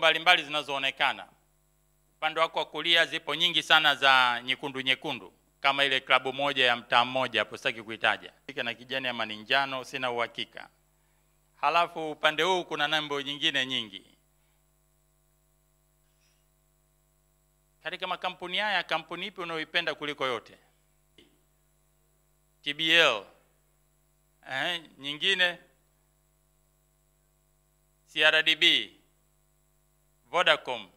mbalimbali zinazoonekana. Upande wako wa kulia zipo nyingi sana za nyekundu nyekundu, kama ile klabu moja ya mtaa mmoja hapo, sitaki kuitaja, na kijani ama ni njano, sina uhakika. Halafu upande huu kuna nembo nyingine nyingi. Katika makampuni haya, kampuni ipi unayoipenda kuliko yote? TBL. Nyingine CRDB, Vodacom.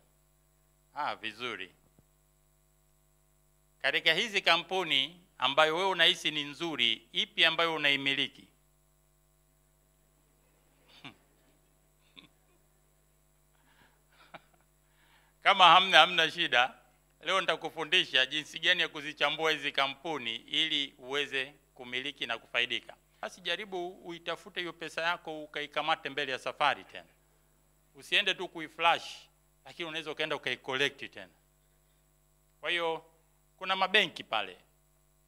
Vizuri. Katika hizi kampuni ambayo wewe unahisi ni nzuri, ipi ambayo unaimiliki? Kama hamna shida. Leo nitakufundisha jinsi gani ya kuzichambua hizi kampuni ili uweze kumiliki na kufaidika. Basi jaribu uitafute hiyo pesa yako ukaikamate mbele ya safari tena. Usiende tu kuiflash, lakini unaweza ukaenda ukaicollect tena. Kwa hiyo kuna mabenki pale.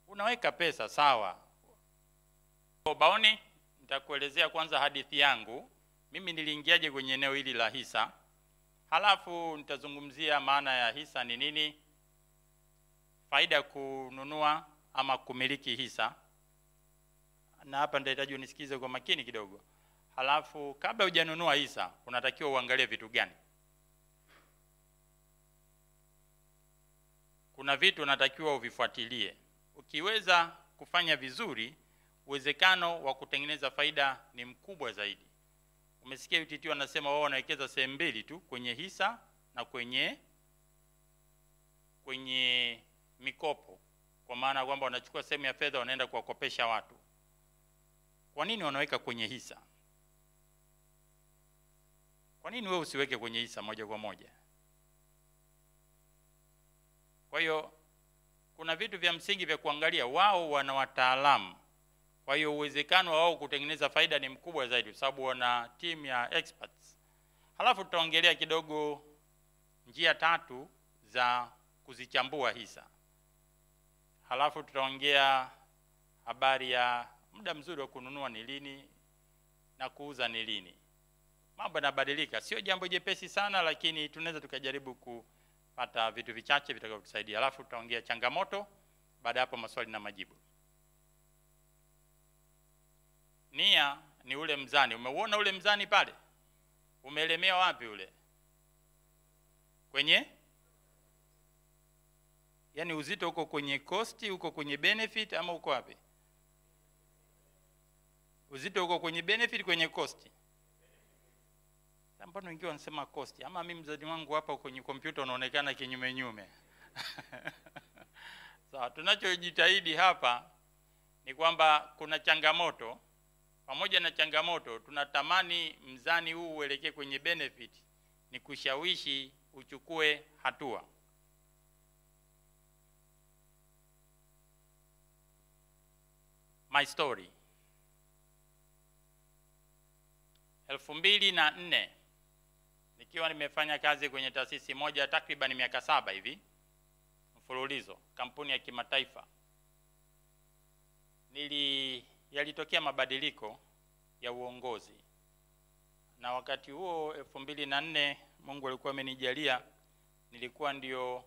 Unaweka pesa sawa. Baoni nitakuelezea kwanza hadithi yangu. Mimi niliingiaje kwenye eneo hili la hisa. Halafu nitazungumzia maana ya hisa ni nini, faida kununua ama kumiliki hisa. Na hapa nitahitaji unisikize kwa makini kidogo. Halafu kabla hujanunua hisa, unatakiwa uangalie vitu gani? Kuna vitu unatakiwa uvifuatilie. Ukiweza kufanya vizuri, uwezekano wa kutengeneza faida ni mkubwa zaidi. Umesikia UTT wanasema wao wanawekeza sehemu mbili tu, kwenye hisa na kwenye mikopo. Kwa maana kwamba wanachukua sehemu ya fedha wanaenda kuwakopesha watu. Kwa nini wanaweka kwenye hisa? Kwa nini wewe usiweke kwenye hisa moja kwa moja? Kwa hiyo kuna vitu vya msingi vya kuangalia. Wao wana wataalamu. Kwa hiyo uwezekano wao kutengeneza faida ni mkubwa zaidi kwa sababu wana team ya experts. Halafu tutaongelea kidogo njia 3 za kuzichambua hisa. Halafu tutaongea habari ya muda mzuri wa kununua ni lini na kuuza ni lini. Mambo yanabadilika, sio jambo jepesi sana, lakini tunaweza tukajaribu kupata vitu vichache vitakavyotusaidia. Halafu tutaongea changamoto, baada hapo maswali na majibu. Nia ni ule mzani. Umeuona ule mzani pale? Umeelemea wapi ule? Yaani uzito uko kwenye cost, uko kwenye benefit ama uko wapi? Uzito uko kwenye benefit, kwenye cost. Mbona wengine wanasema cost? Ama mimi mzani wangu hapa kwenye kompyuta unaonekana kinyume nyume. Sawa, tunachojitahidi hapa ni kwamba kuna changamoto. Pamoja na changamoto, tunatamani mzani huu uelekee kwenye benefit, ni kushawishi uchukue hatua. My story. 2004 nikiwa nimefanya kazi kwenye taasisi moja takriban miaka 7 hivi mfululizo, kampuni ya kimataifa. Yalitokea mabadiliko ya uongozi. Na wakati huo 2004 Mungu alikuwa amenijalia, nilikuwa ndio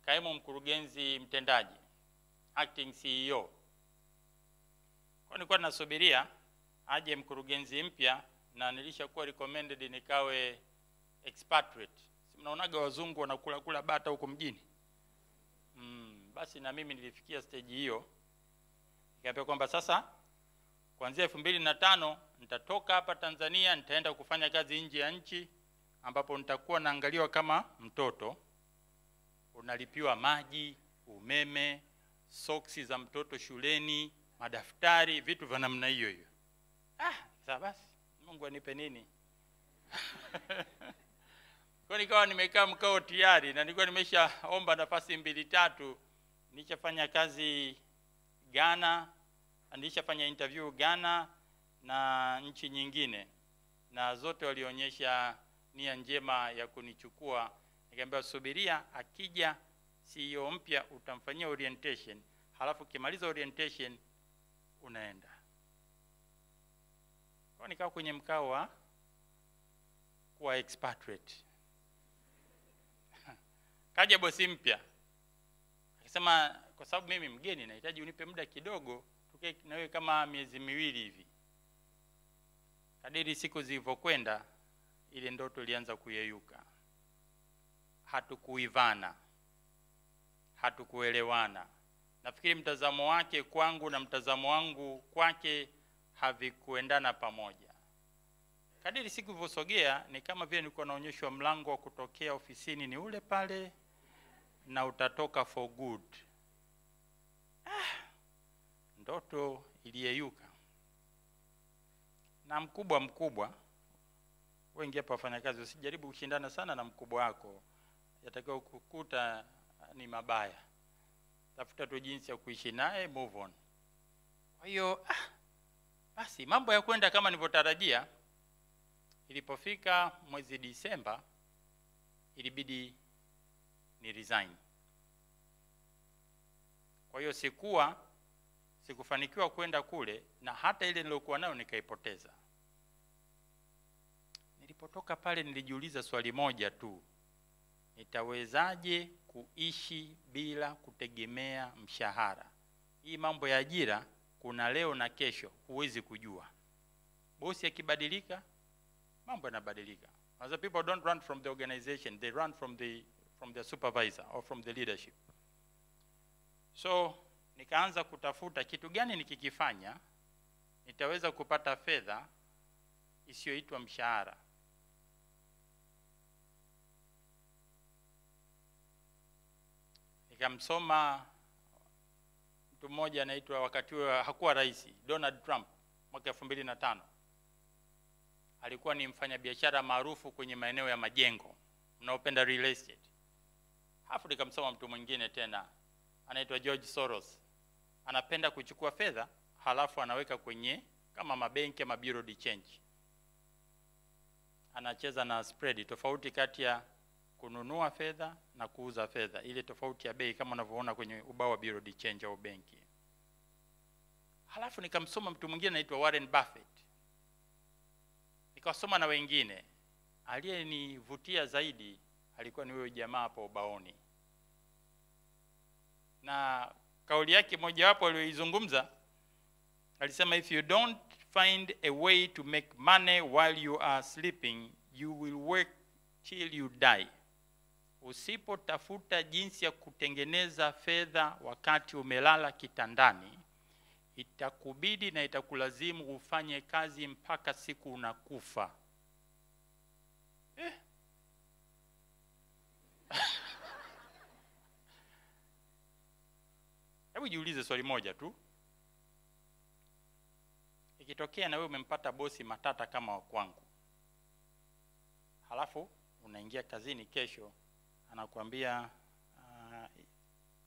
kaimu mkurugenzi mtendaji, acting CEO. Kwa nilikuwa nasubiria aje mkurugenzi mpya, na nilishakuwa recommended nikawe expatriate. Si mnaonaga wazungu wanakula bata huko mjini? Basi na mimi nilifikia stage hiyo. Nikaambia kwamba sasa kuanzia 2005 nitatoka hapa Tanzania, nitaenda kufanya kazi nje ya nchi, ambapo nitakuwa naangaliwa kama mtoto. Unalipiwa maji, umeme, soksi za mtoto shuleni, madaftari, vitu vya namna hiyo. Sasa basi Mungu anipe nini? Kwa nikawa nimekaa mkao tayari, na nilikuwa nimeshaomba nafasi 2-3. Nilishafanya kazi Ghana, nilishafanya interview Ghana na nchi nyingine, na zote walionyesha nia njema ya kunichukua. Nikamwambia subiria, akija CEO mpya utamfanyia orientation, halafu kimaliza orientation unaenda. Kwa nikawa kwenye mkao wa kuwa expatriate. Kaja bosi mpya akisema, kwa sababu mimi mgeni nahitaji unipe muda kidogo, tukae na wewe kama miezi miwili hivi. Kadiri siku zilivyokwenda, ile ndoto ilianza kuyeyuka. Hatukuivana, hatukuelewana. Nafikiri mtazamo wake kwangu na mtazamo wangu kwake havikuendana pamoja. Kadiri siku zilivyosogea, ni kama vile nilikuwa naonyeshwa mlango wa kutokea ofisini ni ule pale na utatoka for good. Ndoto iliyeyuka. Na mkubwa, wengi hapa wafanyakazi, usijaribu kushindana sana na mkubwa wako, yatakao kukuta ni mabaya. Tafuta tu jinsi ya kuishi naye, move on. Kwa hiyo basi mambo ya kwenda kama nilivyotarajia. Ilipofika mwezi Disemba, ilibidi ni resign. Kwa hiyo sikufanikiwa kwenda kule, na hata ile nilokuwa nayo nikaipoteza. Nilipotoka pale nilijiuliza swali moja tu: nitawezaje kuishi bila kutegemea mshahara? Hii mambo ya ajira kuna leo na kesho, huwezi kujua. Bosi akibadilika, mambo yanabadilika. Other people don't run from the organization, they run from the supervisor or from the leadership. So nikaanza kutafuta kitu gani nikikifanya nitaweza kupata fedha isiyoitwa mshahara. Nikamsoma mtu mmoja anaitwa, wakati huo hakuwa rais, Donald Trump, mwaka 2005. Alikuwa ni mfanyabiashara maarufu kwenye maeneo ya majengo, unaopenda real estate. Hapo nikamsoma mtu mwingine tena anaitwa George Soros. Anapenda kuchukua fedha halafu anaweka kwenye kama mabenki ama bureau de change. Anacheza na spread, tofauti kati ya kununua fedha na kuuza fedha, ile tofauti ya bei kama unavyoona kwenye ubao wa bureau de change au benki. Halafu nikamsoma mtu mwingine anaitwa Warren Buffett. Nikasoma na wengine. Aliyenivutia zaidi alikuwa ni huyo jamaa hapo ubaoni. Na kauli yake moja wapo aliyoizungumza, alisema, if you don't find a way to make money while you are sleeping, you will work till you die. Usipotafuta jinsi ya kutengeneza fedha wakati umelala kitandani, itakubidi na itakulazimu ufanye kazi mpaka siku unakufa. Hebu jiulize swali moja tu. Ikitokea na wewe umempata bosi matata kama wa kwangu, halafu unaingia kazini kesho, anakuambia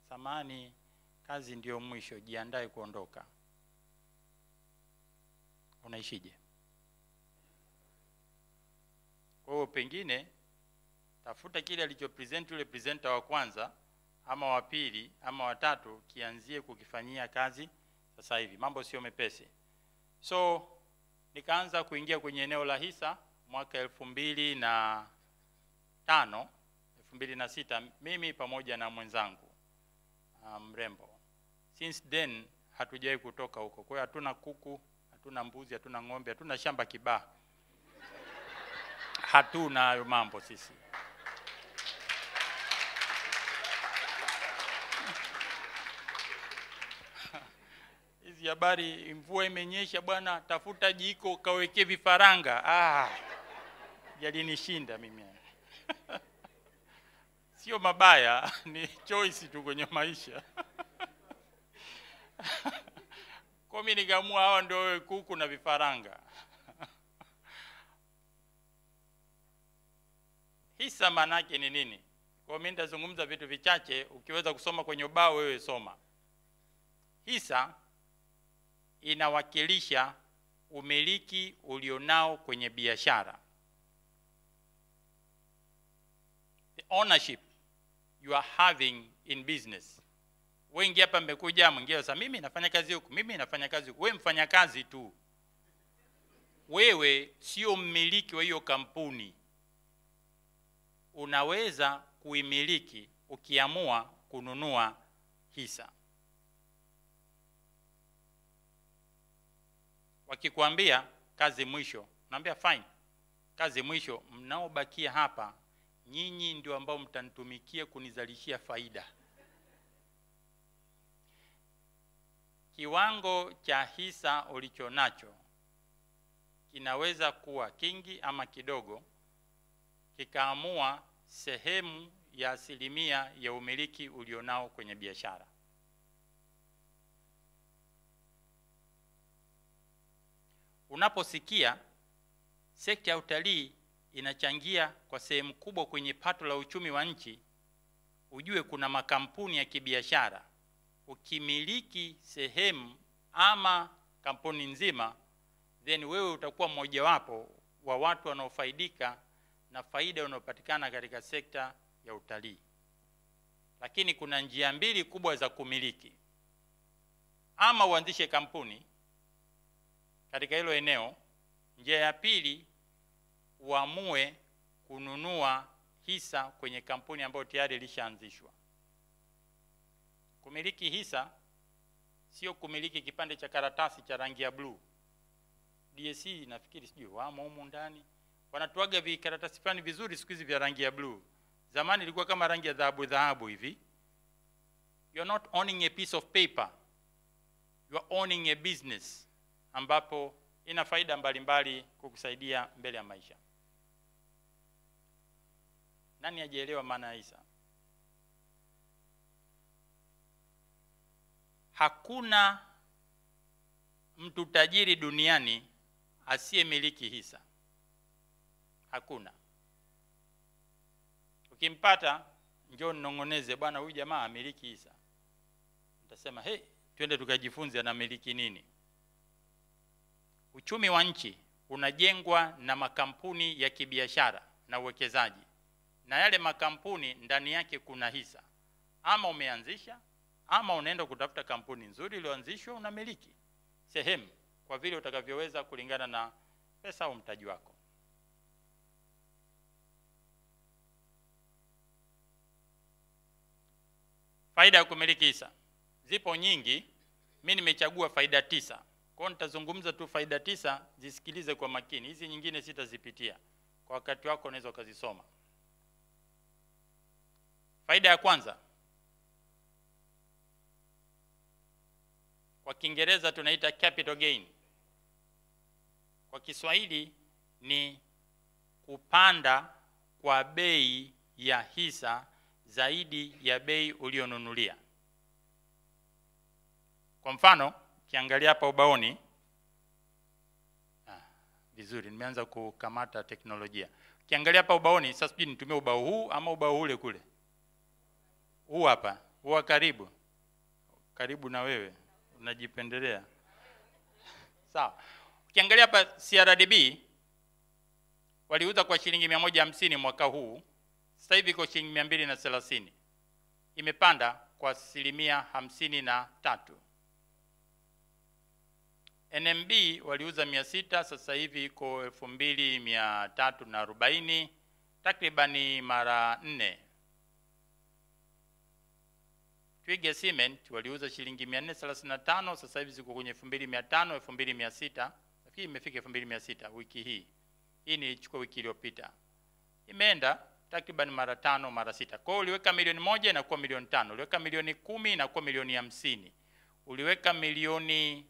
samani, kazi ndio mwisho, jiandae kuondoka. Unaishije? Kwa hiyo pengine tafuta kile alichopresent yule presenter wa kwanza ama wa pili ama wa tatu, kianzie kukifanyia kazi sasa hivi. Mambo sio mepesi. So nikaanza kuingia kwenye eneo la hisa mwaka 2005, 2006, mimi pamoja na mwenzangu mrembo. Since then hatujawahi kutoka huko. Kwa hiyo hatuna kuku, hatuna mbuzi, hatuna ng'ombe, hatuna shamba kibaa. Hatuna hayo mambo sisi. Hizi habari, mvua imenyesha bwana, tafuta jiko kaweke vifaranga. Yalinishinda mimi. Sio mabaya, ni choice tu kwenye maisha. Kwa mimi nikaamua hawa ndio kuku na vifaranga. Hisa maana yake ni nini? Kwa mimi nitazungumza vitu vichache, ukiweza kusoma kwenye ubao wewe soma. Hisa inawakilisha umiliki ulionao kwenye biashara. The ownership you are having in business. Wengi hapa mmekuja, mwingine sasa mimi nafanya kazi huku, mimi nafanya kazi huku. Wewe mfanya kazi tu. Wewe sio mmiliki wa hiyo kampuni. unaweza kuimiliki ukiamua kununua hisa. Wakikwambia kazi mwisho, unaambia fine. Kazi mwisho, mnaobakia hapa nyinyi ndio ambao mtanitumikia kunizalishia faida. Kiwango cha hisa ulichonacho kinaweza kuwa kingi ama kidogo, kikaamua sehemu ya asilimia ya umiliki ulionao kwenye biashara. Unaposikia sekta ya utalii inachangia kwa sehemu kubwa kwenye pato la uchumi wa nchi, ujue kuna makampuni ya kibiashara. Ukimiliki sehemu ama kampuni nzima, then wewe utakuwa mmojawapo wa watu wanaofaidika na faida inayopatikana katika sekta ya utalii. Lakini kuna njia mbili kubwa za kumiliki. Ama uanzishe kampuni katika hilo eneo. Njia ya pili, uamue kununua hisa kwenye kampuni ambayo tayari ilishaanzishwa. Kumiliki hisa sio kumiliki kipande cha karatasi cha rangi ya blue. DSC nafikiri sijui wamo humu ndani. Wanatuaga vikaratasi fulani vizuri siku hizi vya rangi ya blue. Zamani ilikuwa kama rangi ya dhahabu hivi. You are not owning a piece of paper. You are owning a business ambapo ina faida mbalimbali kukusaidia mbele ya maisha. Nani hajaelewa maana ya hisa? Hakuna mtu tajiri duniani asiyemiliki hisa. Hakuna. Ukimpata njoo nongoneze, bwana huyu jamaa amiliki hisa. Nitasema hey, twende tukajifunze anamiliki nini. Uchumi wa nchi unajengwa na makampuni ya kibiashara na uwekezaji. Na yale makampuni ndani yake kuna hisa. Ama umeanzisha, ama unaenda kutafuta kampuni nzuri iliyoanzishwa, unamiliki sehemu kwa vile utakavyoweza kulingana na pesa au mtaji wako. Faida ya kumiliki hisa zipo nyingi. Mimi nimechagua faida 9. Kwa hiyo nitazungumza tu faida 9, zisikilize kwa makini. Hizi nyingine sitazipitia. Kwa wakati wako unaweza ukazisoma. Faida ya kwanza, kwa Kiingereza tunaita capital gain. Kwa Kiswahili ni kupanda kwa bei ya hisa zaidi ya bei ulionunulia. Kwa mfano, kiangalia hapa ubaoni. Vizuri, nimeanza kukamata teknolojia. Kiangalia hapa ubaoni, sasa sijui nitumie ubao huu ama ubao ule kule. Huu hapa, huu karibu. Karibu na wewe, unajipendelea. Sawa. Ukiangalia hapa CRDB waliuza kwa shilingi 150 mwaka huu. Sasa hivi kwa shilingi 230. Imepanda kwa asilimia 53. NMB waliuza 600, sasa hivi iko 2340, takribani mara 4. Twiga Cement waliuza shilingi 435, sasa hivi ziko kwenye 2500, 2600. Nafikiri imefika 2600 wiki hii. Hii nilichukua wiki iliyopita. Imeenda takriban mara 5 mara 6. Kwa hiyo uliweka milioni 1 inakuwa milioni 5. Uliweka milioni 10 inakuwa milioni 50. Uliweka milioni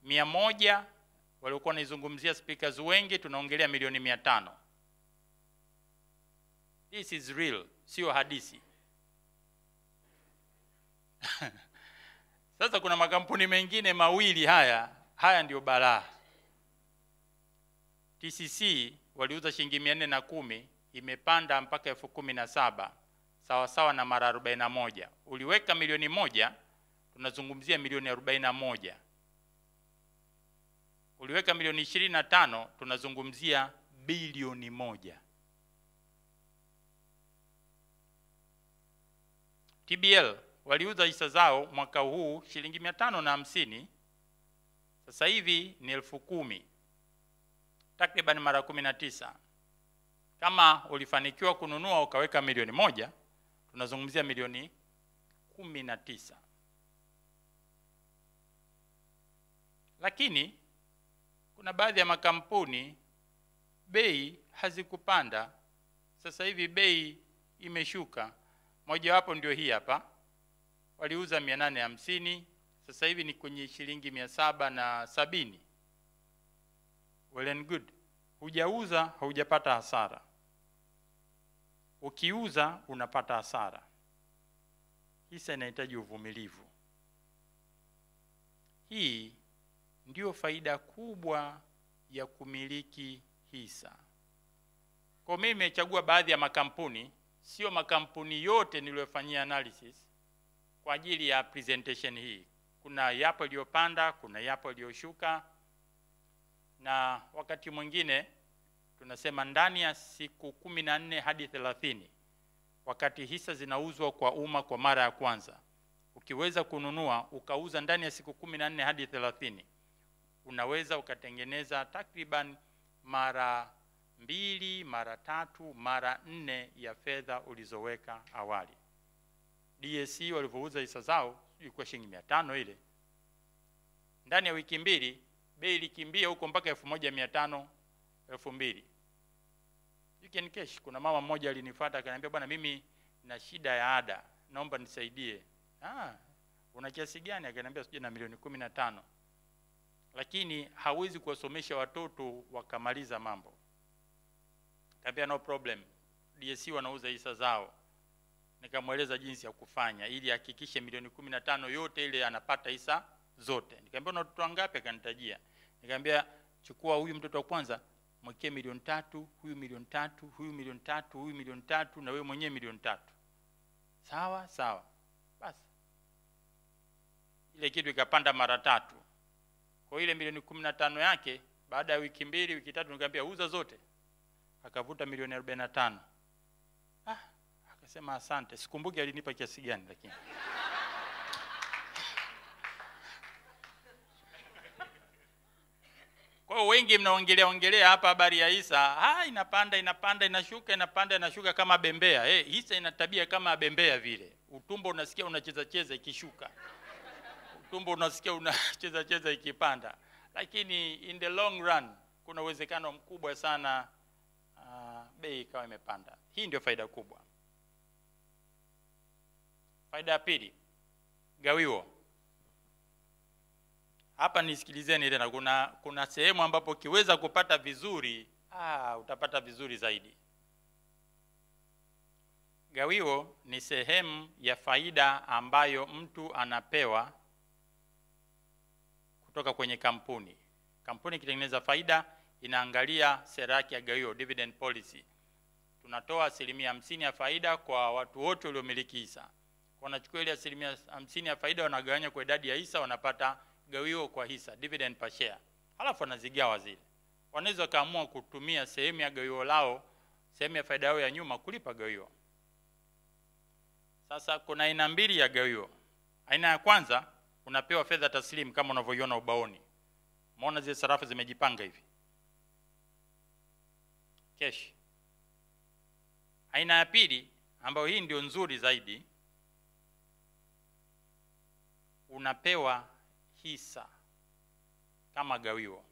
100, walikuwa wanazungumzia speakers wengi, tunaongelea milioni 500. This is real, sio hadithi. Sasa kuna makampuni mengine mawili haya ndio balaa. TCC waliuza shilingi 410, imepanda mpaka 17,000, sawa sawa na mara 41. Uliweka milioni 1, tunazungumzia milioni 41. Uliweka milioni 25, tunazungumzia bilioni 1. TBL waliuza hisa zao mwaka huu shilingi 550, sasa hivi ni 10,000, takriban mara 19. Kama ulifanikiwa kununua ukaweka milioni 1, tunazungumzia milioni 19. Lakini kuna baadhi ya makampuni bei hazikupanda. Sasa hivi bei imeshuka. Moja wapo ndio hii hapa. Waliuza 850, sasa hivi ni kwenye shilingi 770. Well and good. Hujauza haujapata hasara. Ukiuza unapata hasara. Hisa inahitaji uvumilivu. Hii ndio faida kubwa ya kumiliki hisa. Kwa mimi nimechagua baadhi ya makampuni, sio makampuni yote niliyofanyia analysis kwa ajili ya presentation hii. Kuna yapo yaliyopanda, kuna yapo yaliyoshuka, na wakati mwingine tunasema ndani ya siku 14 hadi 30, wakati hisa zinauzwa kwa umma kwa mara ya kwanza, ukiweza kununua ukauza ndani ya siku 14 hadi 30, unaweza ukatengeneza takriban mara 2, mara 3, mara 4 ya fedha ulizoweka awali. DSE walivyouza hisa zao ilikuwa shilingi 500 ile. Ndani ya wiki 2 bei ilikimbia huko mpaka 1500, 2000. You can cash. Kuna mama mmoja alinifuata akaniambia, bwana mimi na shida ya ada, naomba nisaidie. Una kiasi gani? Akaniambia sije na milioni 15. Lakini hawezi kuwasomesha watoto wakamaliza mambo. Kaambia no problem. DSE wanauza hisa zao. Nikamweleza jinsi ya kufanya ili hakikishe milioni 15 yote ile anapata hisa zote. Nikamwambia una watoto wangapi? Akanitajia. Nikamwambia chukua huyu mtoto wa kwanza, mwekee milioni 3, huyu milioni 3, huyu milioni 3, huyu milioni 3 na wewe mwenyewe milioni 3. Sawa sawa. Basi ile kitu ikapanda mara 3. Kwa ile milioni 15 yake baada ya wiki 2, wiki 3 nikamwambia uza zote. Akavuta milioni 45. Akasema asante. Sikumbuki alinipa kiasi gani lakini. Kwa hiyo wengi mnaongelea hapa habari ya hisa, inapanda inashuka, inapanda inashuka kama bembea. Hisa ina tabia kama bembea vile. Utumbo unasikia unacheza ikishuka. Utumbo unasikia unacheza ikipanda. Lakini in the long run kuna uwezekano mkubwa sana bei ikawa imepanda. Hii ndio faida kubwa. Faida ya pili, gawio. Hapa nisikilizeni tena, kuna sehemu ambapo kiweza kupata vizuri, utapata vizuri zaidi. Gawio ni sehemu ya faida ambayo mtu anapewa kutoka kwenye kampuni. Kampuni ikitengeneza faida inaangalia sera yake ya gawio, dividend policy. Tunatoa 50% ya faida kwa watu wote waliomiliki hisa. Wanachukua ile 50% ya faida wanagawanya kwa idadi ya hisa, wanapata gawio kwa hisa, dividend per share. Halafu wanazigawa zile. Wanaweza kaamua kutumia sehemu ya gawio lao, sehemu ya faida yao ya nyuma kulipa gawio. Sasa kuna aina 2 ya gawio. Aina ya kwanza unapewa fedha taslimu kama unavyoiona ubaoni. Umeona zile sarafu zimejipanga hivi. Cash. Aina ya pili ambayo hii ndio nzuri zaidi, unapewa hisa kama gawio.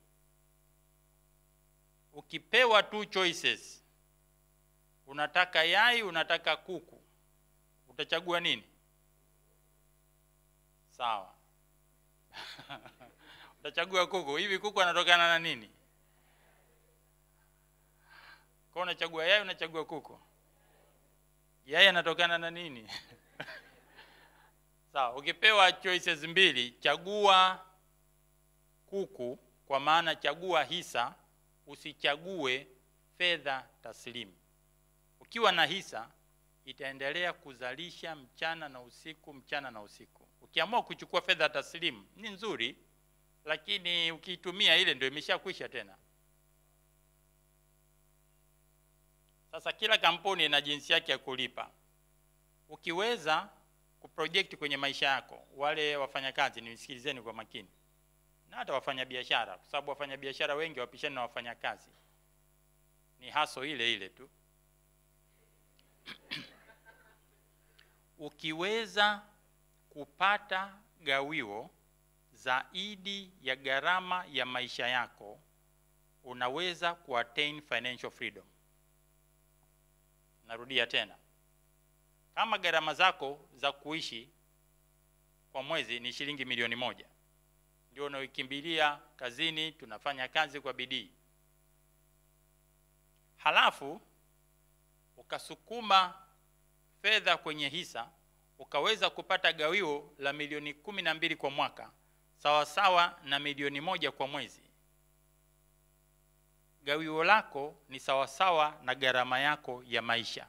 Ukipewa 2 choices, unataka yai, unataka kuku, utachagua nini? Sawa. Utachagua kuku. Hivi kuku anatokana na nini? Kwa unachagua yai, unachagua kuku. Yai anatokana na nini? Sawa, ukipewa choices 2, chagua kuku, kwa maana chagua hisa, usichague fedha taslimu. Ukiwa na hisa itaendelea kuzalisha mchana na usiku, mchana na usiku. Ukiamua kuchukua fedha taslimu ni nzuri, lakini ukiitumia ile ndio imeshakwisha tena. Sasa kila kampuni ina jinsi yake ya kulipa. Ukiweza kuproject kwenye maisha yako, wale wafanyakazi nisikilizeni kwa makini, na hata wafanya biashara, kwa sababu wafanya biashara wengi wapishana na wafanyakazi, ni haso ile ile tu. Ukiweza kupata gawio zaidi ya gharama ya maisha yako, unaweza kuattain financial freedom. Narudia tena. Kama gharama zako za kuishi kwa mwezi ni shilingi milioni 1, ndio unaikimbilia kazini, tunafanya kazi kwa bidii, halafu ukasukuma fedha kwenye hisa, ukaweza kupata gawio la milioni 12 kwa mwaka, sawa sawa na milioni 1 kwa mwezi. Gawio lako ni sawa sawa na gharama yako ya maisha.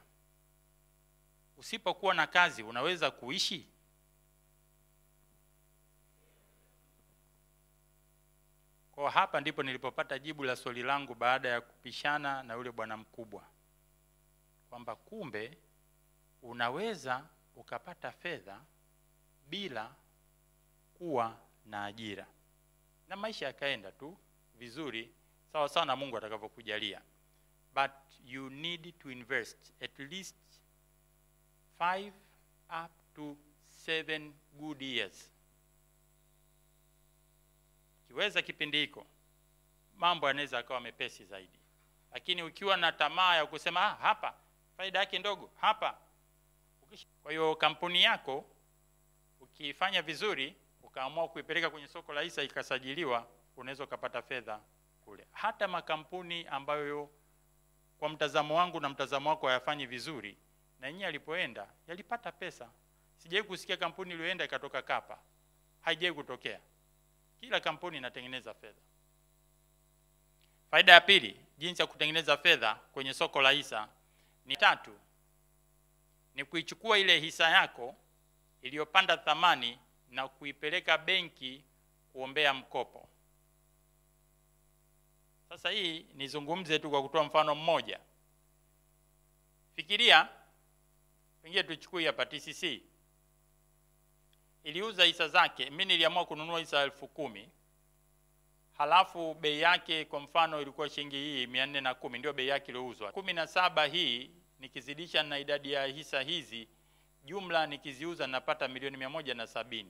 Usipokuwa na kazi unaweza kuishi? Kwa hapa ndipo nilipopata jibu la swali langu baada ya kupishana na yule bwana mkubwa, kwamba kumbe unaweza ukapata fedha bila kuwa na ajira, na maisha yakaenda tu vizuri sawa sawa na Mungu atakavyokujalia. But you need to invest at least 5 up to 7 good years. Kiweza kipindi hiko, mambo yanaweza akawa mepesi zaidi. Lakini ukiwa na tamaa ya kusema hapa faida yake ndogo hapa, kwa hiyo kampuni yako ukifanya vizuri ukaamua kuipeleka kwenye soko la hisa ikasajiliwa, unaweza kupata fedha kule. Hata makampuni ambayo kwa mtazamo wangu na mtazamo wako hayafanyi vizuri, na yenyewe alipoenda yalipata pesa. Sijawahi kusikia kampuni iliyoenda ikatoka kapa. Haijawahi kutokea. Kila kampuni inatengeneza fedha. Faida ya pili, jinsi ya kutengeneza fedha kwenye soko la hisa ni 3. Ni kuichukua ile hisa yako iliyopanda thamani na kuipeleka benki kuombea mkopo. Sasa hii nizungumze tu kwa kutoa mfano mmoja. Fikiria, pengine tuchukue hapa TCC. Iliuza hisa zake, mimi niliamua kununua hisa 10,000. Halafu bei yake kwa mfano ilikuwa shilingi hii 410, ndio bei yake iliyouzwa. 17 hii nikizidisha na idadi ya hisa hizi, jumla nikiziuza napata milioni 170.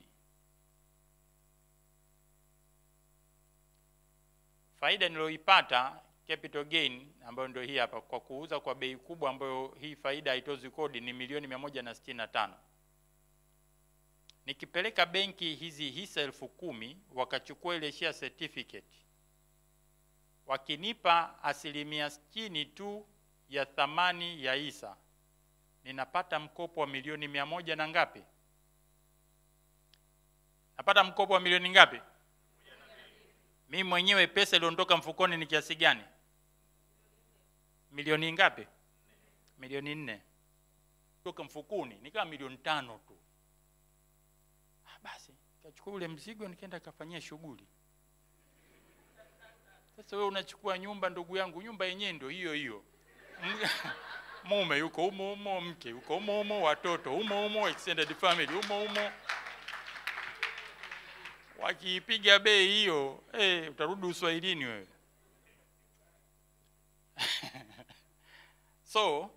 Faida niloipata, capital gain, ambayo ndio hii hapa, kwa kuuza kwa bei kubwa ambayo hii faida haitozi kodi, ni milioni 165. Nikipeleka benki hizi hisa 10,000, wakachukua ile share certificate, wakinipa 60% tu ya thamani ya hisa, ninapata mkopo wa milioni 100 na ngapi? Napata mkopo wa milioni ngapi? Mimi mwenyewe pesa iliondoka mfukoni ni kiasi gani? Milioni ngapi? Milioni 4. Kutoka mfukoni ni kama milioni 5 tu. Basi nikachukua ule mzigo nikaenda kafanyia shughuli. Sasa wewe unachukua nyumba, ndugu yangu, nyumba yenyewe ndio hiyo hiyo. Mume yuko humo humo, mke yuko humo humo, watoto humo humo, extended family humo humo. Wakipiga bei hiyo, utarudi Uswahilini wewe. So,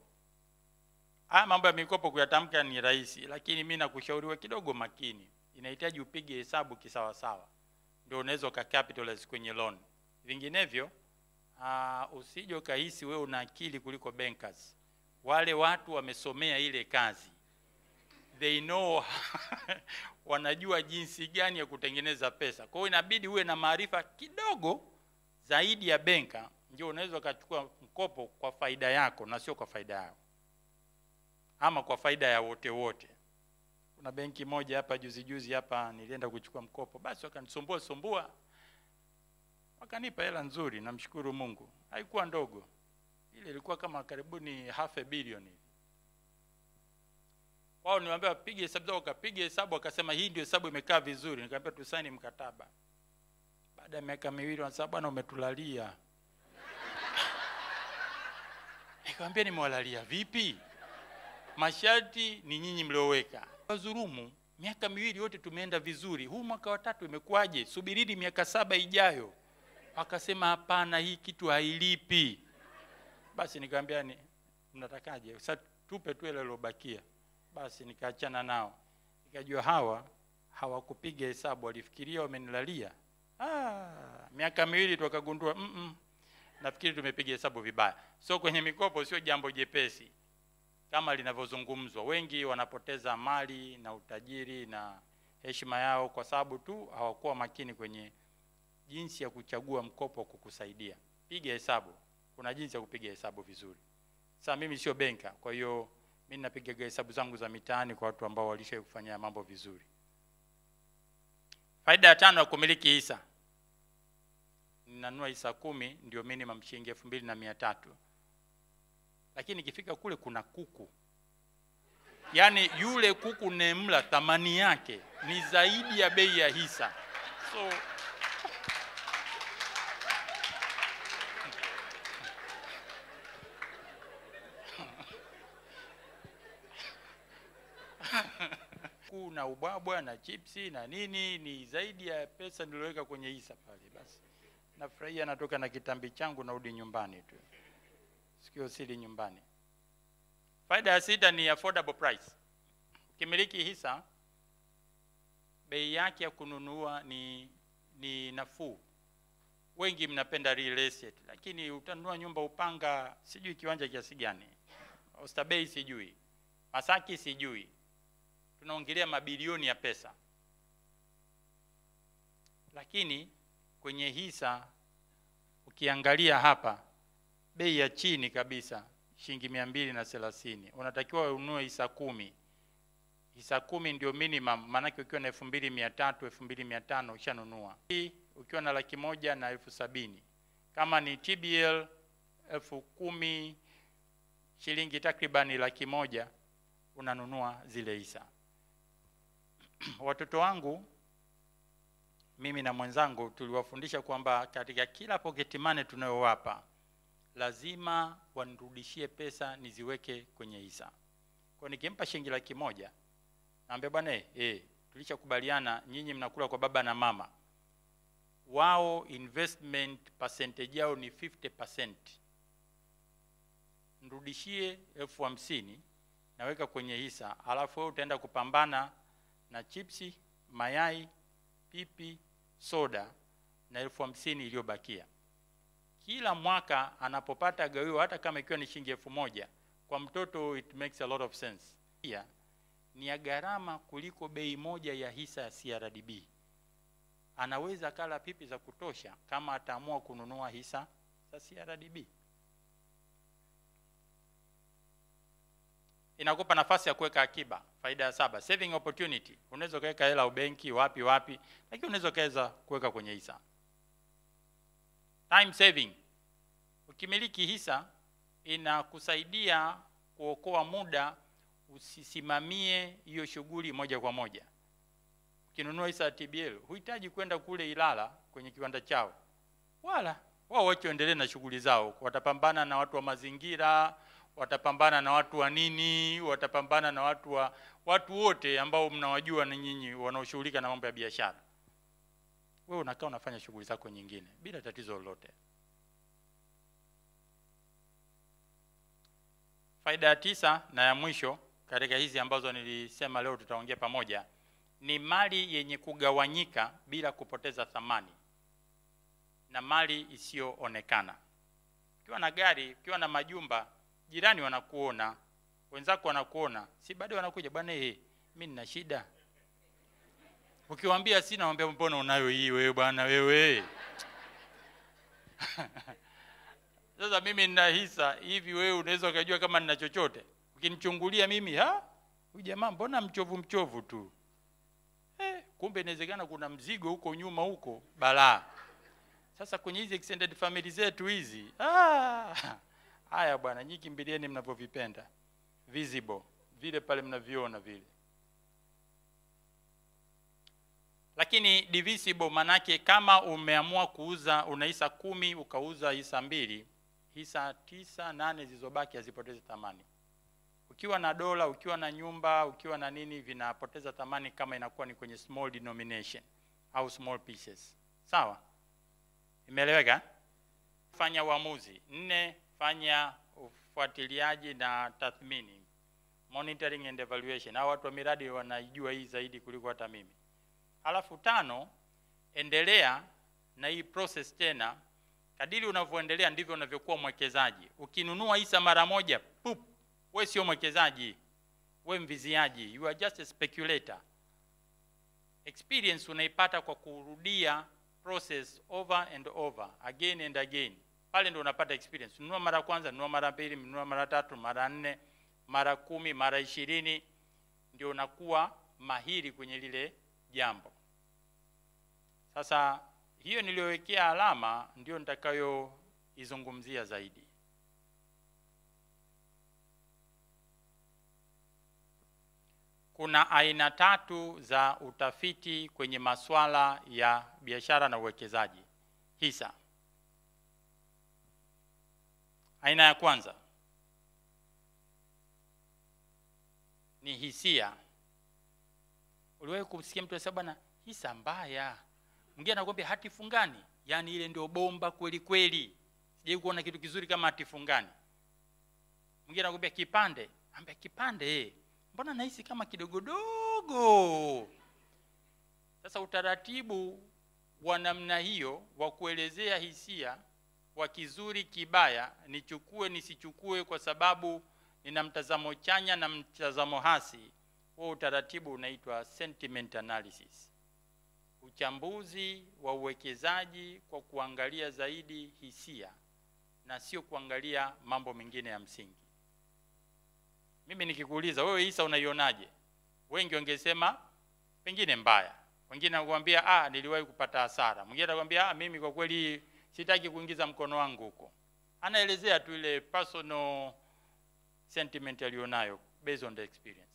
mambo ya mikopo kuyatamka ni rahisi, lakini mimi nakushauriwa kidogo makini. Inahitaji upige hesabu kisawa sawa, ndio unaweza ukacapitalize kwenye loan. Vinginevyo usije ukahisi wewe una akili kuliko bankers. Wale watu wamesomea ile kazi, they know wanajua jinsi gani ya kutengeneza pesa. Kwa hiyo inabidi uwe na maarifa kidogo zaidi ya banker, ndio unaweza ukachukua mkopo kwa faida yako na sio kwa faida yao, ama kwa faida ya wote wote. Kuna benki moja hapa juzi hapa nilienda kuchukua mkopo, basi wakanisumbua, wakanipa hela nzuri, namshukuru Mungu. Haikuwa ndogo. Ile ilikuwa kama karibuni $500 million. Wao niwaambia pige hesabu zao, wakapiga hesabu, wakasema hii ndio hesabu imekaa vizuri. Nikamwambia tusaini mkataba. Baada ya miaka 2 wanasema bwana umetulalia. Nikamwambia nimewalalia vipi? Masharti ni nyinyi mlioweka. Wazurumu, miaka 2 yote tumeenda vizuri. Huu mwaka wa 3 imekuaje? Subirini miaka 7 ijayo. Akasema hapana, hii kitu hailipi. Basi nikamwambia mnatakaje? Sasa nitupe tu ile ilobakia. Basi nikaachana nao. Nikajua hawa hawakupiga hesabu, walifikiria wamenilalia. Miaka miwili tukagundua nafikiri tumepiga hesabu vibaya. So kwenye mikopo sio jambo jepesi kama linavyozungumzwa. Wengi wanapoteza mali na utajiri na heshima yao kwa sababu tu hawakuwa makini kwenye jinsi ya kuchagua mkopo kukusaidia. Piga hesabu. Kuna jinsi ya kupiga hesabu vizuri. Sasa mimi sio benka, kwa hiyo mimi napiga hesabu zangu za mitaani kwa watu ambao walishawahi kufanya mambo vizuri. Faida ya 5 ya kumiliki hisa. Ninanunua hisa 10 ndio minimum shilingi 2,300. Lakini ikifika kule kuna kuku. Yaani yule kuku nemla thamani yake ni zaidi ya bei ya hisa. So kuna ubwabwa na chipsi na nini ni zaidi ya pesa niliyoweka kwenye hisa pale. Basi nafurahia, natoka na kitambi changu narudi nyumbani tu. Sikio sili nyumbani. Faida ya 6 ni affordable price. Ukimiliki hisa, bei yake ya kununua ni nafuu. Wengi mnapenda real estate, lakini utanunua nyumba Upanga sijui kiwanja kiasi gani. Oysterbay sijui. Masaki sijui. Tunaongelea mabilioni ya pesa. Lakini kwenye hisa ukiangalia hapa bei ya chini kabisa shilingi 230. Unatakiwa ununue hisa 10. Hisa 10 ndio minimum, maana yake ukiwa na 2,300, 2,500 ushanunua. Ukiwa na 100,000 na 70,000. Kama ni TBL 10,000 shilingi takriban 100,000 unanunua zile hisa. Watoto wangu mimi na mwenzangu tuliwafundisha kwamba katika kila pocket money tunayowapa lazima wanirudishie pesa niziweke kwenye hisa. Kwa nikimpa shilingi 100,000 naambia bwana tulishakubaliana nyinyi mnakula kwa baba na mama. Wao investment percentage yao ni 50%. Nirudishie 50,000 naweka kwenye hisa, alafu wewe utaenda kupambana na chipsi, mayai, pipi, soda na 50,000 iliyobakia. Kila mwaka anapopata gawio hata kama ikiwa ni shilingi 1,000 kwa mtoto, it makes a lot of sense. Pia ni ya gharama kuliko bei moja ya hisa ya CRDB. Anaweza kala pipi za kutosha kama ataamua kununua hisa za CRDB. Inakupa nafasi ya kuweka akiba. Faida ya 7, saving opportunity. Unaweza kuweka hela benki wapi, lakini unaweza kaeza kuweka kwenye hisa. Time saving. Ukimiliki hisa inakusaidia kuokoa muda, usisimamie hiyo shughuli moja kwa moja. Ukinunua hisa ya TBL, huhitaji kwenda kule Ilala kwenye kiwanda chao. Wala wao waendelee na shughuli zao. Watapambana na watu wa mazingira, watapambana na watu wa nini, watapambana na watu wote ambao mnawajua na nyinyi wanaoshughulika na mambo ya biashara. Wewe unakaa unafanya shughuli zako nyingine bila tatizo lolote. Faida ya 9 na ya mwisho katika hizi ambazo nilisema leo tutaongea pamoja ni mali yenye kugawanyika bila kupoteza thamani na mali isiyoonekana. Ukiwa na gari, ukiwa na majumba, jirani wanakuona, wenzako wanakuona, si baadaye wanakuja bwana mimi nina shida. Ukiwaambia sina, waambia mbona unayo hii wewe bwana wewe. Sasa mimi nina hisa hivi, wewe unaweza ukajua kama nina chochote? Ukinichungulia mimi huyu jamaa mbona mchovu tu. Kumbe inawezekana kuna mzigo huko nyuma huko balaa. Sasa kwenye hizi extended family zetu hizi haya bwana, nyinyi kimbilieni mnavyovipenda. Visible vile pale mnaviona vile. Lakini divisible manake kama umeamua kuuza, una hisa 10 ukauza hisa 2, hisa 9, 8 zilizobaki hazipotezi thamani. Ukiwa na dola, ukiwa na nyumba, ukiwa na nini vinapoteza thamani kama inakuwa ni kwenye small denomination au small pieces. Sawa? Imeeleweka? Fanya uamuzi. 4, fanya ufuatiliaji na tathmini. monitoring and evaluation. Hao watu wa miradi wanaijua hii zaidi kuliko hata mimi. Alafu 5, endelea na hii process tena. Kadiri unavyoendelea ndivyo unavyokuwa mwekezaji. Ukinunua hisa mara moja, wewe sio mwekezaji, wewe mviziaji. You are just a speculator. Experience unaipata kwa kurudia process over and over, again and again. Pale ndio unapata experience. Nunua mara kwanza, nunua mara pili, nunua mara 3, mara 4, mara 10, mara 20, ndio unakuwa mahiri kwenye lile jambo. Sasa hiyo niliyowekea alama ndio nitakayo izungumzia zaidi. Kuna aina 3 za utafiti kwenye masuala ya biashara na uwekezaji. Hisa. Aina ya kwanza ni hisia. Uliwahi kusikia mtu anasema bwana hisa mbaya? Mwingine anakuambia hati fungani, yani ile ndio bomba kweli kweli. Sijai kuona kitu kizuri kama hati fungani. Mwingine anakuambia kipande, ambia kipande mbona nahisi kama kidogodogo. Sasa utaratibu wa namna hiyo wa kuelezea hisia, wa kizuri kibaya, nichukue nisichukue kwa sababu nina mtazamo chanya na mtazamo hasi, huo utaratibu unaitwa sentiment analysis. Uchambuzi wa uwekezaji kwa kuangalia zaidi hisia na sio kuangalia mambo mengine ya msingi. Mimi nikikuuliza wewe hisa unaionaje? Wengi wangesema pengine mbaya. Wengine wanakuambia niliwahi kupata hasara. Mwingine anakuambia mimi kwa kweli sitaki kuingiza mkono wangu huko. Anaelezea tu ile personal sentiment alionayo based on the experience.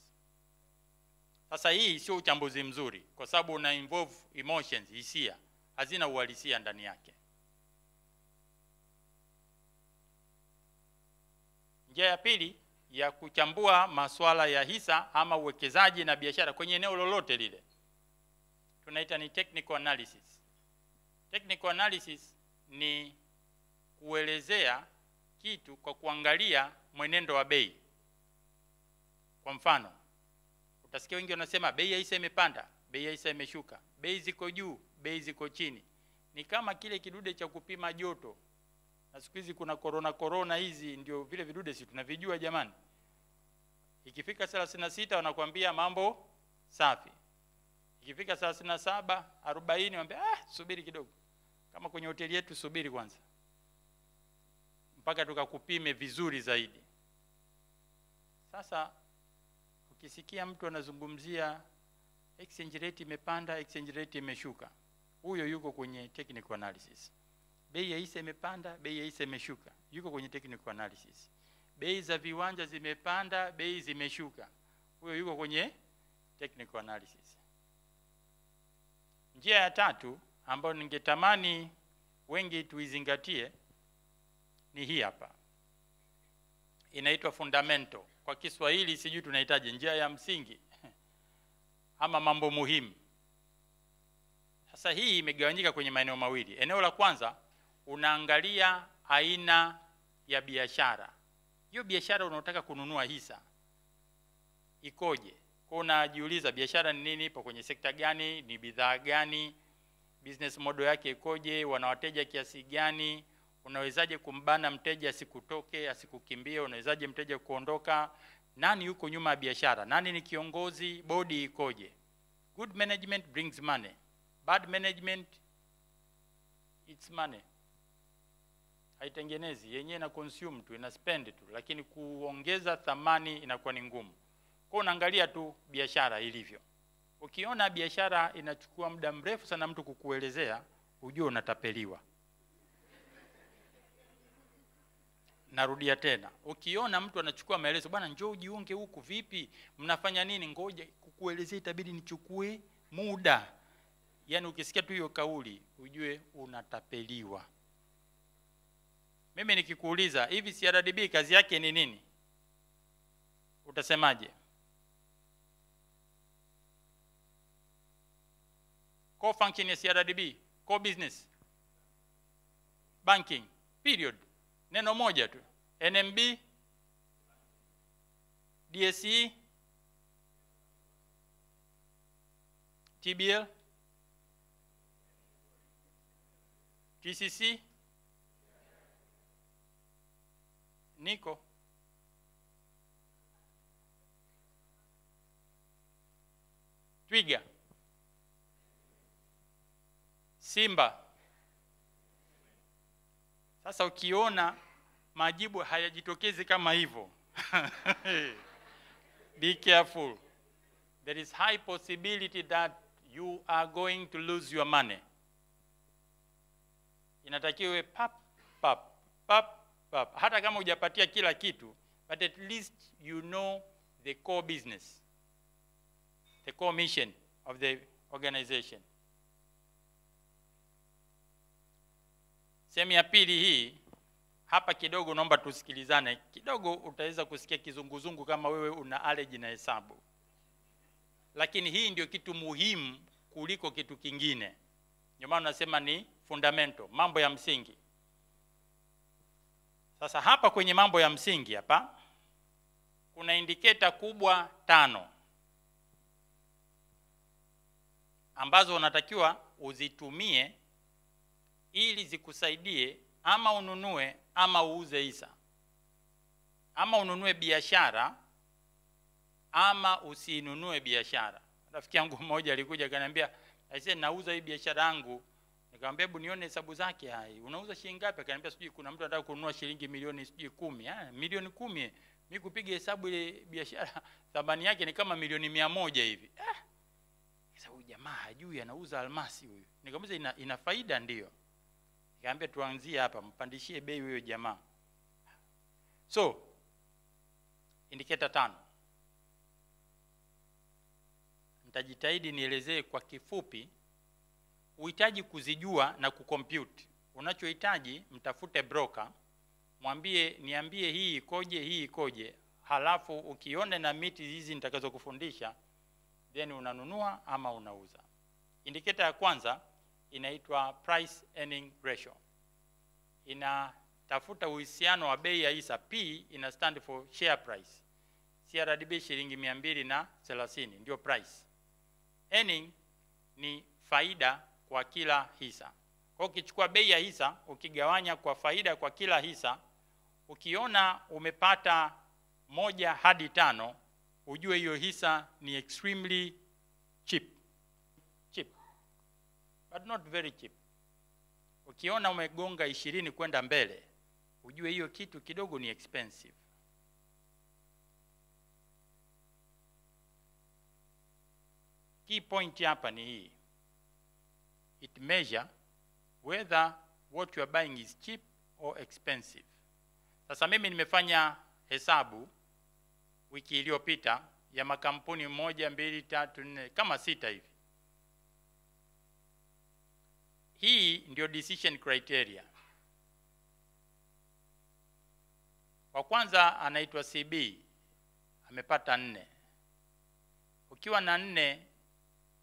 Sasa hii sio uchambuzi mzuri kwa sababu una involve emotions, hisia, hazina uhalisia ndani yake. Njia ya pili ya kuchambua masuala ya hisa ama uwekezaji na biashara kwenye eneo lolote lile tunaita ni technical analysis. Technical analysis ni kuelezea kitu kwa kuangalia mwenendo wa bei. Kwa mfano, utasikia wengi wanasema bei ya hisa imepanda, bei ya hisa imeshuka, bei ziko juu, bei ziko chini. Ni kama kile kidude cha kupima joto. Na siku hizi kuna corona hizi ndio vile vidude si tunavijua jamani. Ikifika 36 wanakuambia mambo safi. Ikifika 37, 40 wanaambia subiri kidogo. Kama kwenye hoteli yetu subiri kwanza. Mpaka tukakupime vizuri zaidi. Sasa ukisikia mtu anazungumzia exchange rate imepanda, exchange rate imeshuka, huyo yuko kwenye technical analysis. Bei ya hisa imepanda, bei ya hisa imeshuka, yuko kwenye technical analysis. Bei za viwanja zimepanda, bei zimeshuka, huyo yuko kwenye technical analysis. Njia ya 3 ambayo ningetamani wengi tuizingatie ni hii hapa. Inaitwa fundamental. Kwa Kiswahili sijui tunahitaji njia ya msingi ama mambo muhimu. Sasa hii imegawanyika kwenye maeneo mawili. Eneo la kwanza unaangalia aina ya biashara. Hiyo biashara unataka kununua hisa ikoje? Kwa unajiuliza biashara ni nini, ipo kwenye sekta gani, ni bidhaa gani, business model yake ikoje, wana wateja kiasi gani, unawezaje kumbana mteja asikutoke, asikukimbie, unawezaje mteja kuondoka, nani yuko nyuma ya biashara, nani ni kiongozi, bodi ikoje. Good management brings money. Bad management it's money. Haitengenezi, yenyewe na consume tu, ina spend tu, lakini kuongeza thamani inakuwa ni ngumu. Kwa unaangalia tu biashara ilivyo. Ukiona biashara inachukua muda mrefu sana mtu kukuelezea, ujue unatapeliwa. Narudia tena. Ukiona mtu anachukua maelezo, bwana njoo ujiunge huku, vipi? Mnafanya nini? Ngoja kukuelezea itabidi nichukue muda. Yaani ukisikia tu hiyo kauli, ujue unatapeliwa. Mimi nikikuuliza, hivi CRDB kazi yake ni nini? Utasemaje? Core function ya CRDB, core business, banking, period. Neno moja tu. NMB, DSE, TBL, TCC, Niko, Twiga, Simba. Sasa ukiona majibu hayajitokezi kama hivyo, be careful. There is high possibility that you are going to lose your money. Inatakiwa pap pap pap pap, hata kama hujapatia kila kitu, but at least you know the core business, the core mission of the organization. Sehemu ya pili hii hapa kidogo naomba tusikilizane kidogo. Utaweza kusikia kizunguzungu kama wewe una allergy na hesabu, lakini hii ndio kitu muhimu kuliko kitu kingine. Ndio maana nasema ni fundamental, mambo ya msingi. Sasa hapa kwenye mambo ya msingi hapa kuna indicator kubwa 5 ambazo unatakiwa uzitumie ili zikusaidie ama ununue ama uuze hisa, ama ununue biashara ama usinunue biashara. Rafiki yangu mmoja alikuja akaniambia, aisee, nauza hii biashara yangu. Nikamwambia, hebu nione hesabu zake. Hai, unauza shilingi ngapi? Akaniambia, sijui kuna mtu anataka kununua shilingi milioni sijui 10. Milioni 10. Mimi kupiga hesabu ile biashara thamani yake ni kama milioni 100 hivi. Sasa huyu jamaa hajui anauza almasi huyu. Nikamwambia, ina faida ndio. Nikamwambia tuanzie hapa, mpandishie bei huyo jamaa. So indicator 5. Nitajitahidi nielezee kwa kifupi. Uhitaji kuzijua na kucompute. Unachohitaji, mtafute broker, mwambie niambie hii ikoje, hii ikoje. Halafu ukione na miti hizi nitakazokufundisha, then unanunua ama unauza. Indicator ya kwanza inaitwa price earning ratio. Inatafuta uhusiano wa bei ya hisa. P ina stand for share price. CRDB shilingi 230 ndio price. Earning ni faida kwa kila hisa. Kwa ukichukua bei ya hisa ukigawanya kwa faida kwa kila hisa, ukiona umepata 1 hadi 5, ujue hiyo hisa ni extremely cheap. Cheap, but not very cheap. Ukiona umegonga 20 kwenda mbele, ujue hiyo kitu kidogo ni expensive. Key point hapa ni hii. It measure whether what you are buying is cheap or expensive. Sasa mimi nimefanya hesabu wiki iliyopita ya makampuni 1, 2, 3, 4 kama 6 hivi. Hii ndio decision criteria. Wa kwanza anaitwa CB, amepata 4. Ukiwa na 4,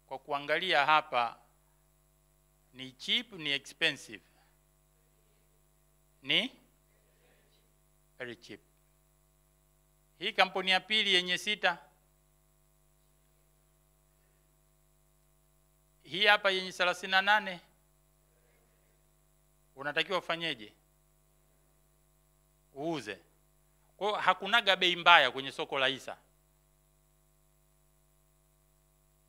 kwa kuangalia hapa, ni cheap, ni expensive? Ni very cheap. Hii kampuni ya pili yenye 6, hii hapa yenye 38, unatakiwa ufanyeje? Uuze. Kwa hakunaga bei mbaya kwenye soko la hisa.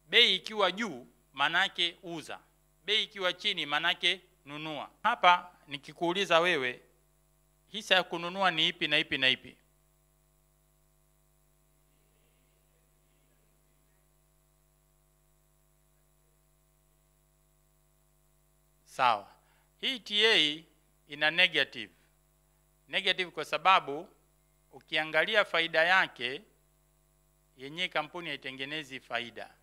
Bei ikiwa juu manake uza, bei ikiwa chini manake nunua. Hapa nikikuuliza wewe, hisa ya kununua ni ipi na ipi na ipi? Sawa. Hii TA ina negative. Negative kwa sababu ukiangalia faida yake yenye kampuni haitengenezi faida.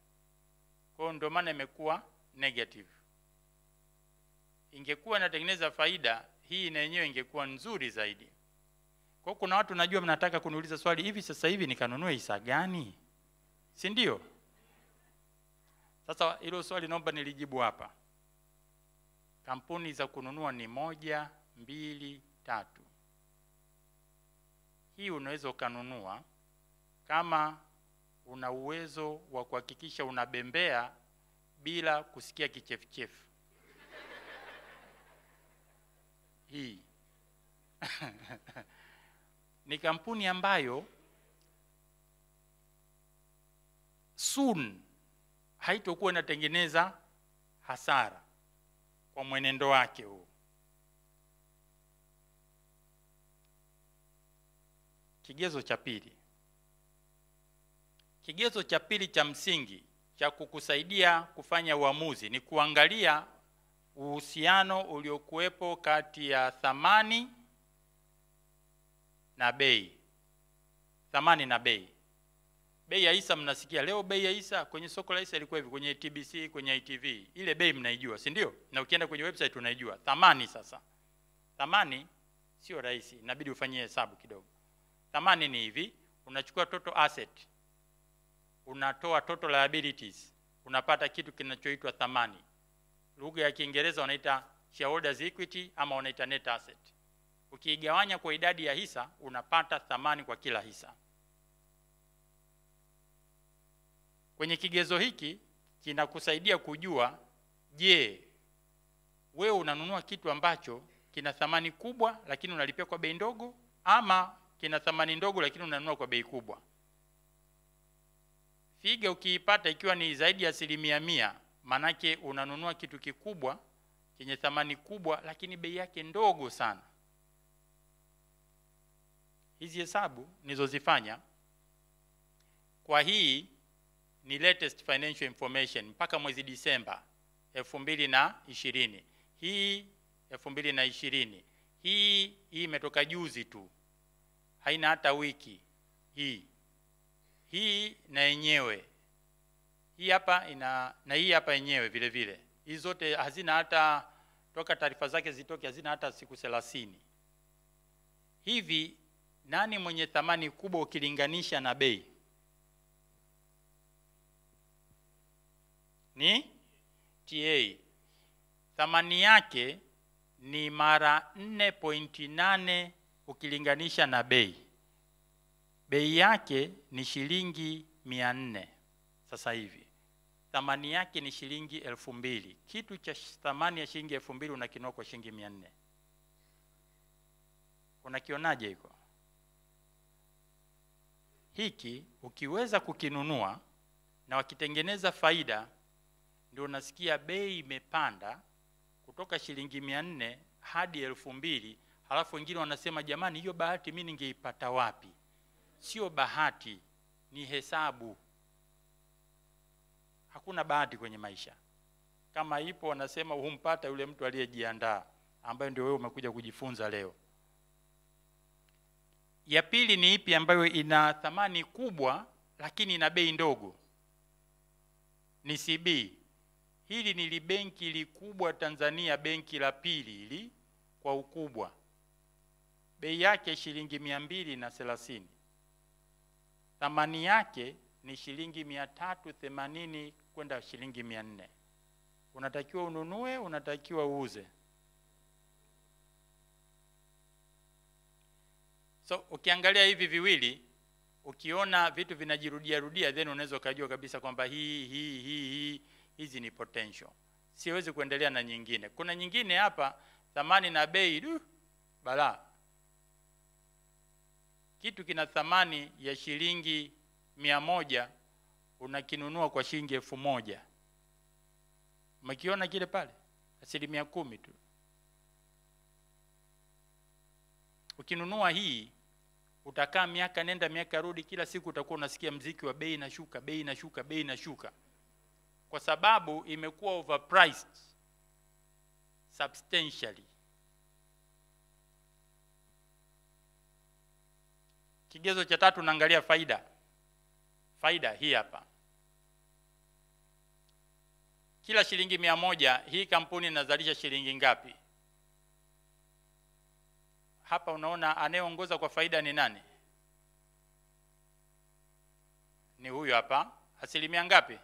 Kwa ndio maana imekuwa negative. Ingekuwa inatengeneza faida, hii na yenyewe ingekuwa nzuri zaidi. Kwa kuna watu najua mnataka kuniuliza swali, hivi sasa hivi nikanunue hisa gani? Si ndio? Sasa hilo swali naomba nilijibu hapa. Kampuni za kununua ni 1, 2, 3. Hii unaweza ukanunua kama una uwezo wa kuhakikisha unabembea bila kusikia kichefuchefu. Hii ni kampuni ambayo soon haitokuwa inatengeneza hasara kwa mwenendo wake huu. Kigezo cha pili. Kigezo cha pili cha msingi cha kukusaidia kufanya uamuzi ni kuangalia uhusiano uliokuwepo kati ya thamani na bei. Thamani na bei. Bei ya hisa mnasikia leo, bei ya hisa kwenye soko la hisa ilikuwa hivi, kwenye TBC, kwenye ITV. Ile bei mnaijua, si ndio? Na ukienda kwenye website unaijua. Thamani sasa. Thamani sio rahisi, inabidi ufanyie hesabu kidogo. Thamani ni hivi, unachukua total asset, unatoa total liabilities, unapata kitu kinachoitwa thamani. Lugha ya Kiingereza wanaita shareholders equity ama wanaita net asset. Ukiigawanya kwa idadi ya hisa, unapata thamani kwa kila hisa. Kwenye kigezo hiki kinakusaidia kujua, je, wewe unanunua kitu ambacho kina thamani kubwa lakini unalipia kwa bei ndogo, ama kina thamani ndogo lakini unanunua kwa bei kubwa. Figa ukiipata ikiwa ni zaidi ya 100%, manake unanunua kitu kikubwa chenye thamani kubwa lakini bei yake ndogo sana. Hizi hesabu nilizozifanya kwa hii ni latest financial information mpaka mwezi Disemba 2020. Hii 2020. Hii imetoka juzi tu. Haina hata wiki hii. Hii na yenyewe. Hii hapa na hii hapa yenyewe vile vile. Hizi zote hazina hata, toka taarifa zake zitoke, hazina hata siku 30. Hivi nani mwenye thamani kubwa ukilinganisha na bei? Ni TA. Thamani yake ni mara 4.8 ukilinganisha na bei. Bei yake ni shilingi 400 sasa hivi. Thamani yake ni shilingi 2000. Kitu cha thamani ya shilingi 2000 unakinunua kwa shilingi 400. Unakionaje hiko? Hiki ukiweza kukinunua na wakitengeneza faida, ndio unasikia bei imepanda kutoka shilingi 400 hadi 2000. Halafu wengine wanasema, jamani, hiyo bahati mimi ningeipata wapi? Sio bahati, ni hesabu. Hakuna bahati kwenye maisha. Kama ipo wanasema humpata yule mtu aliyejiandaa, ambaye ndio wewe umekuja kujifunza leo. Ya pili ni ipi ambayo ina thamani kubwa lakini ina bei ndogo? Ni CB. Hili ni benki likubwa Tanzania, benki la pili hili kwa ukubwa. Bei yake shilingi 230. Thamani yake ni shilingi 380 kwenda shilingi 400. Unatakiwa ununue, unatakiwa uuze. So ukiangalia hivi viwili, ukiona vitu vinajirudia rudia, then unaweza kujua kabisa kwamba hizi ni potential. Siwezi kuendelea na nyingine. Kuna nyingine hapa thamani na bei bala. Kitu kina thamani ya shilingi 100 unakinunua kwa shilingi 1000. Umekiona kile pale? 10% tu. Ukinunua hii utakaa miaka nenda miaka rudi, kila siku utakuwa unasikia mziki wa bei inashuka, bei inashuka, bei inashuka. Kwa sababu imekuwa overpriced substantially. Kigezo cha tatu naangalia faida. Faida hii hapa. Kila shilingi 100 hii kampuni inazalisha shilingi ngapi? Hapa unaona anayeongoza kwa faida ni nani? Ni huyu hapa. Asilimia ngapi?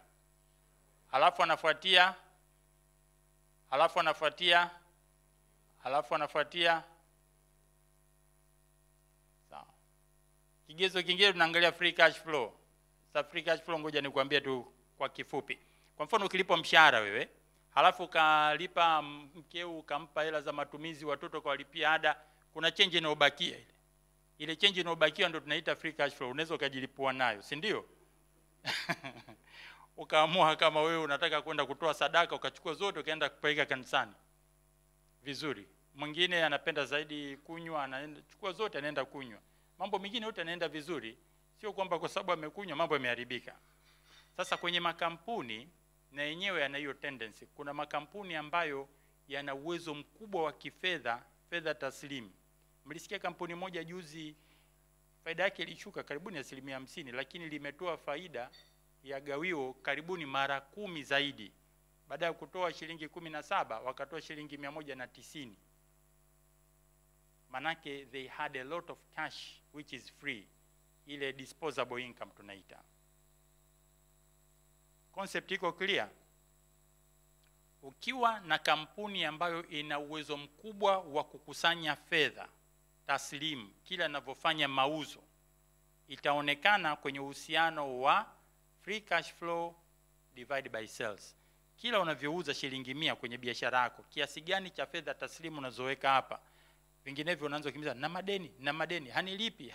Halafu anafuatia, halafu anafuatia, halafu anafuatia. Sawa. Kigezo kingine tunaangalia free cash flow. Sasa free cash flow ngoja nikwambie tu kwa kifupi. Kwa mfano ukilipa mshahara wewe, halafu ukalipa mkeo, ukampa hela za matumizi, watoto kawalipia ada, kuna change inayobakia ile. Ile change inayobakia ndio tunaita free cash flow, unaweza ukajilipua nayo, si ndio? Ukaamua kama wewe unataka kwenda kutoa sadaka, ukachukua zote ukaenda kupeleka kanisani. Vizuri. Mwingine anapenda zaidi kunywa, anaenda chukua zote anaenda kunywa. Mambo mengine yote yanaenda vizuri, sio kwamba kwa sababu amekunywa mambo yameharibika. Sasa kwenye makampuni na yenyewe yana hiyo tendency. Kuna makampuni ambayo yana uwezo mkubwa wa kifedha, fedha taslimu. Mlisikia kampuni moja juzi faida yake ilishuka karibuni 50%, lakini limetoa faida ya gawio karibuni mara 10 zaidi. Baada ya kutoa shilingi 17 wakatoa shilingi 190. Manake they had a lot of cash which is free, ile disposable income tunaita. Concept iko clear? Ukiwa na kampuni ambayo ina uwezo mkubwa wa kukusanya fedha taslimu kila inavyofanya mauzo, itaonekana kwenye uhusiano wa free cash flow divided by sales. Kila unavyouza shilingi 100 kwenye biashara yako, kiasi gani cha fedha taslimu unazoweka hapa? Vinginevyo unaanza kukimbiza na madeni, hanilipi,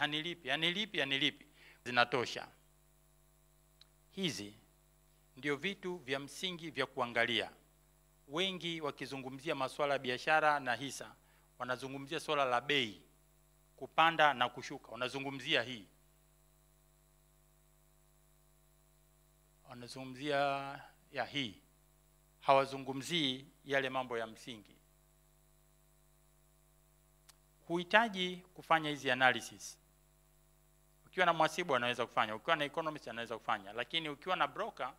zinatosha. Hizi ndio vitu vya msingi vya kuangalia. Wengi wakizungumzia masuala ya biashara na hisa, wanazungumzia swala la bei, kupanda na kushuka. Wanazungumzia hii. Wanazungumzia ya hii. Hawazungumzii yale mambo ya msingi. Huhitaji kufanya hizi analysis. Ukiwa na mhasibu anaweza kufanya, ukiwa na economist anaweza kufanya, lakini ukiwa na broker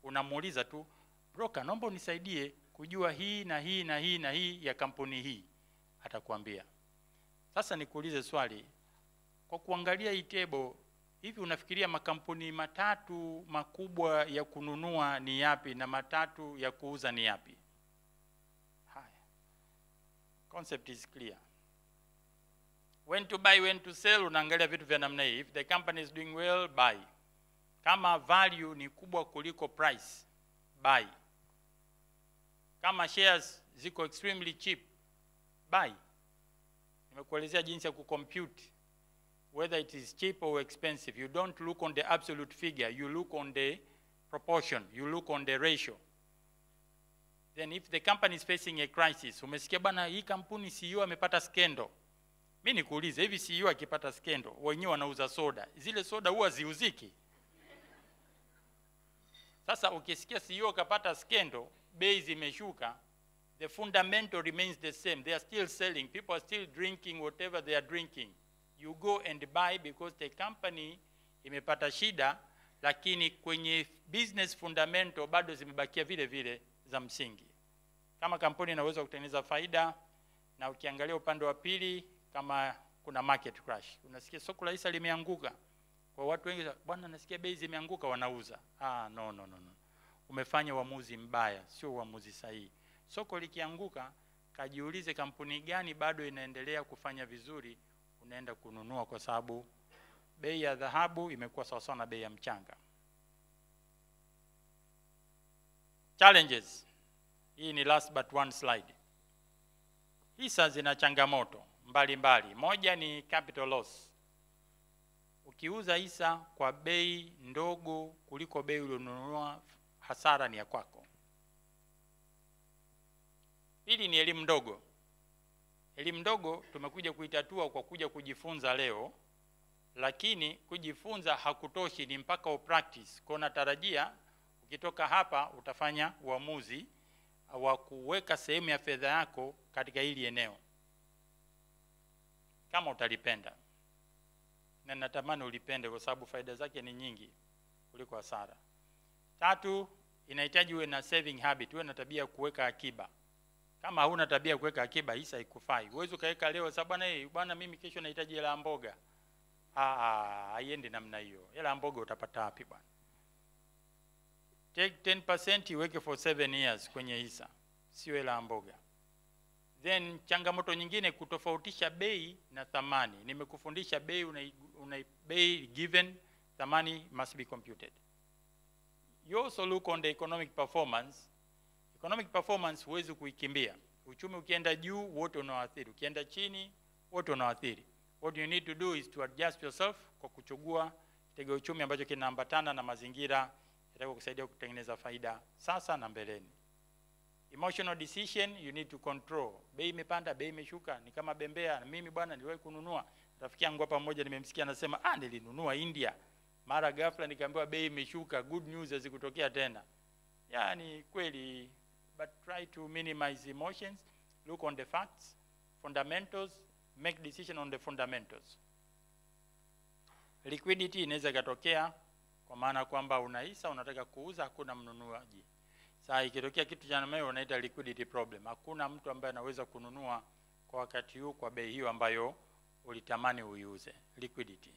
unamuuliza tu, broker naomba unisaidie kujua hii na hii na hii na hii ya kampuni hii, atakwambia. Sasa nikuulize swali, kwa kuangalia hii table, hivi unafikiria makampuni matatu makubwa ya kununua ni yapi na matatu ya kuuza ni yapi? Haya. Concept is clear. When to buy, when to sell, unaangalia vitu vya namna hii. If the company is doing well, buy. Kama value ni kubwa kuliko price, buy. Kama shares ziko extremely cheap, buy. Nimekuelezea jinsi ya kucompute whether it is cheap or expensive. You don't look on the absolute figure, you look on the proportion, you look on the ratio. Then if the company is facing a crisis, umesikia bana hii kampuni CEO amepata scandal. Mimi nikuulize, hivi CEO akipata scandal, wenyewe wanauza soda, zile soda huwa ziuziki? Sasa ukisikia CEO kapata scandal, bei zimeshuka, the fundamental remains the same. They are still selling, people are still drinking whatever they are drinking. You go and buy because the company imepata shida, lakini kwenye business fundamental bado zimebakia vile vile za msingi. Kama kampuni inaweza kutengeneza faida, na ukiangalia upande wa pili kama kuna market crash, unasikia soko la hisa limeanguka, kwa watu wengi bwana nasikia bei zimeanguka wanauza. No. Umefanya uamuzi mbaya, sio uamuzi sahihi. Soko likianguka, kajiulize kampuni gani bado inaendelea kufanya vizuri, unaenda kununua, kwa sababu bei ya dhahabu imekuwa sawa sawa na bei ya mchanga. Challenges. Hii ni last but one slide. Hisa zina changamoto mbalimbali. Moja ni capital loss. Ukiuza hisa kwa bei ndogo kuliko bei ulionunua, hasara ni ya kwako. Pili ni elimu ndogo. Elimu ndogo tumekuja kuitatua kwa kuja kujifunza leo, lakini kujifunza hakutoshi, ni mpaka upractice. Kwa natarajia ukitoka hapa utafanya uamuzi wa kuweka sehemu ya fedha yako katika hili eneo, kama utalipenda. Na natamani ulipende kwa sababu faida zake ni nyingi kuliko hasara. Tatu, inahitaji uwe na saving habit, uwe na tabia kuweka akiba. Kama huna tabia kuweka akiba, hisa ikufai. Uwezo kaweka leo sababu bwana mimi kesho nahitaji hela mboga. Haiendi namna hiyo. Hela mboga utapata wapi bwana? Take 10% iweke for 7 years kwenye hisa, sio hela mboga. Then changamoto nyingine, kutofautisha bei na thamani. Nimekufundisha bei, una bei given, thamani must be computed. you also look on the economic performance. Economic performance huwezi kuikimbia. Uchumi ukienda juu wote unaathiri, ukienda chini wote unaathiri. What you need to do is to adjust yourself kwa kuchagua kitega uchumi ambacho kinaambatana na mazingira yatakayokusaidia kutengeneza faida sasa na mbeleni. Emotional decision you need to control. Bei imepanda, bei imeshuka, ni kama bembea. Na mimi bwana niliwahi kununua. Rafiki yangu hapa mmoja nimemsikia anasema nilinunua India. Mara ghafla nikaambiwa bei imeshuka, good news hazikutokea tena. Yani kweli, but try to minimize emotions, look on the facts, fundamentals, make decision on the fundamentals. Liquidity inaweza katokea kwa maana kwamba una hisa unataka kuuza, hakuna mnunuaji. Sasa ikitokea kitu cha namna hiyo unaita liquidity problem. Hakuna mtu ambaye anaweza kununua kwa wakati huu kwa bei hiyo ambayo ulitamani uiuze. Liquidity.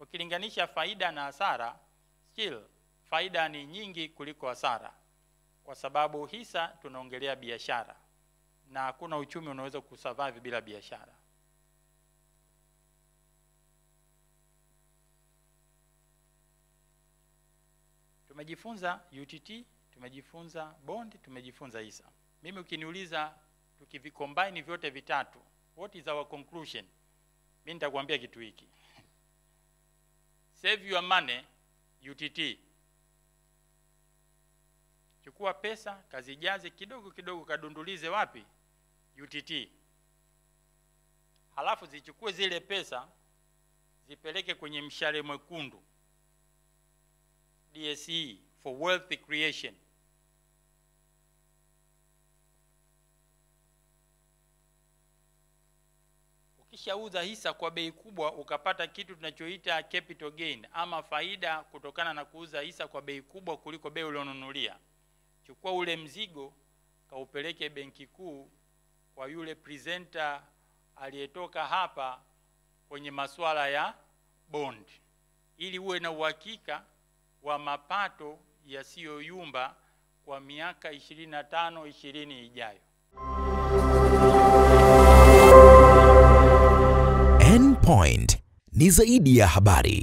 Ukilinganisha faida na hasara, still faida ni nyingi kuliko hasara. Kwa sababu hisa tunaongelea biashara na hakuna uchumi unaweza kusurvive bila biashara. Tumejifunza UTT, tumejifunza bond, tumejifunza hisa. Mimi ukiniuliza tukivicombine vyote vitatu, what is our conclusion? Mimi nitakwambia kitu hiki. Save your money, UTT. Chukua pesa, kazijaze kidogo kidogo, kadundulize wapi? UTT. Halafu zichukue zile pesa, zipeleke kwenye mshale mwekundu, DSE, for wealth creation. Ukishauza hisa kwa bei kubwa ukapata kitu tunachoita capital gain ama faida kutokana na kuuza hisa kwa bei kubwa kuliko bei ulionunulia. Chukua ule mzigo kaupeleke benki kuu kwa yule presenter aliyetoka hapa kwenye masuala ya bond, ili uwe na uhakika wa mapato yasiyoyumba kwa miaka 25-20 ijayo. N-Point ni zaidi ya habari.